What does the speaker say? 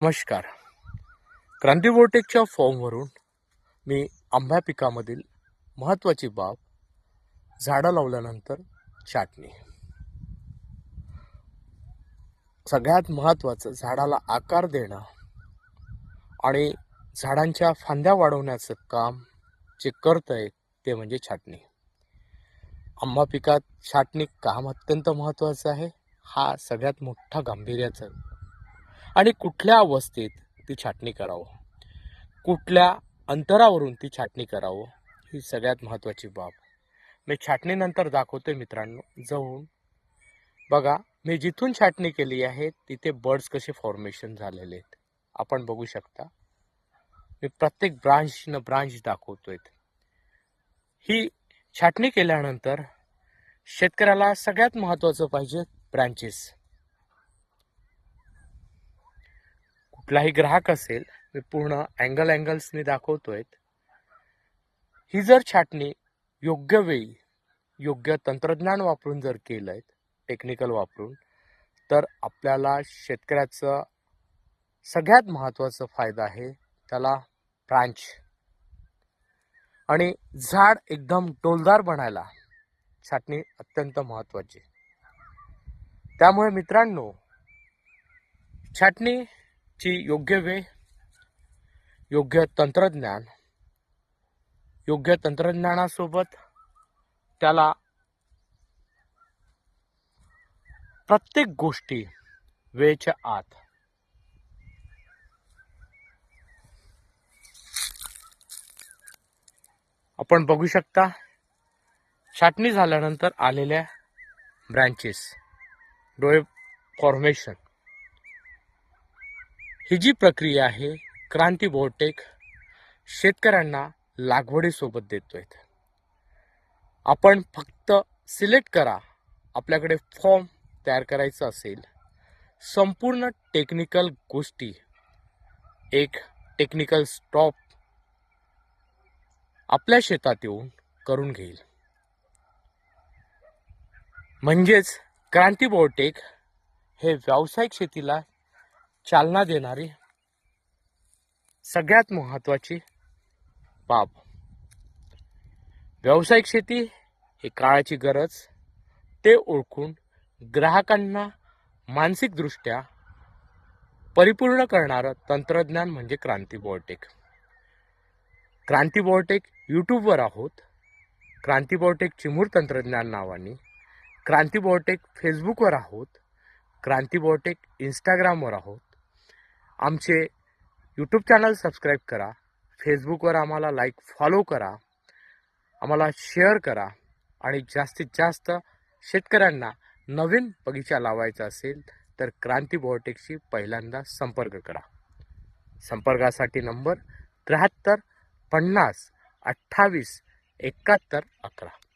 नमस्कार. क्रांतिवोटेकच्या फॉर्मवरून मी आंब्या पिकामधील महत्त्वाची बाब झाडं लावल्यानंतर छाटणी. सगळ्यात महत्त्वाचं झाडाला आकार देणं आणि झाडांच्या फांद्या वाढवण्याचं काम जे करतंय ते म्हणजे छाटणी. आंबा पिकात छाटणी काम अत्यंत महत्त्वाचं आहे. हा सगळ्यात मोठा गांभीर्याचा आणि कुठल्या अवस्थेत ती छाटणी करावं, कुठल्या अंतरावरून ती छाटणी करावं, ही सगळ्यात महत्त्वाची बाब मी छाटणीनंतर दाखवतोय मित्रांनो. जाऊन बघा, मी जिथून छाटणी केली आहे तिथे बर्ड्स कसे फॉर्मेशन झालेले आहेत आपण बघू शकता. मी प्रत्येक ब्रांच दाखवतोय. ही छाटणी केल्यानंतर शेतकऱ्याला सगळ्यात महत्त्वाचं पाहिजे ब्रांचेस. कुठलाही ग्राहक असेल, मी पूर्ण अँगल्सनी दाखवतोय. ही जर छाटणी योग्य वेळी योग्य तंत्रज्ञान वापरून जर केलंय, टेक्निकल वापरून, तर आपल्याला शेतकऱ्याचं सगळ्यात महत्त्वाचा फायदा आहे त्याला ब्रांच आणि झाड एकदम डौलदार बनायला छाटणी अत्यंत महत्त्वाची. त्यामुळे मित्रांनो, छाटणीची योग्य वेळ, योग्य तंत्रज्ञानासोबत त्याला प्रत्येक गोष्टी वेळेच्या आत. आपण बघू शकता छाटणी झाल्यानंतर आलेल्या ब्रांचेस, डोळे फॉर्मेशन. ही जी प्रक्रिया आहे क्रांतिवोटेक शेतकऱ्यांना लागवडीसोबत देतोय. आपण फक्त सिलेक्ट करा. आपल्याकडे फॉर्म तयार करायचा असेल, संपूर्ण टेक्निकल गोष्टी, एक टेक्निकल स्टॉप आपल्या शेतात येऊन करून घेईल. म्हणजेच क्रांतिवोटेक हे व्यावसायिक शेतीला चालना देणारी सगळ्यात महत्त्वाची बाब. व्यावसायिक शेती ही काळाची गरज, ते ओळखून ग्राहकांना मानसिकदृष्ट्या परिपूर्ण करणारं तंत्रज्ञान म्हणजे क्रांतिवोटेक. क्रांतिवोटेक यूट्यूबवर आहोत, क्रांतिवोटेक चिमूर तंत्रज्ञान नावाने. क्रांतिवोटेक फेसबुकवर आहोत, क्रांतिवोटेक इंस्टाग्रामवर आहोत. आमचे यूट्यूब चॅनल सबस्क्राईब करा, फेसबुकवर आम्हाला फॉलो करा, आम्हाला शेअर करा आणि जास्तीत जास्त शेतकऱ्यांना नवीन बगीचा लावायचा असेल तर क्रांतिवोटेकशी पहिल्यांदा संपर्क करा. संपर्कासाठी नंबर 73 50 28 71 11.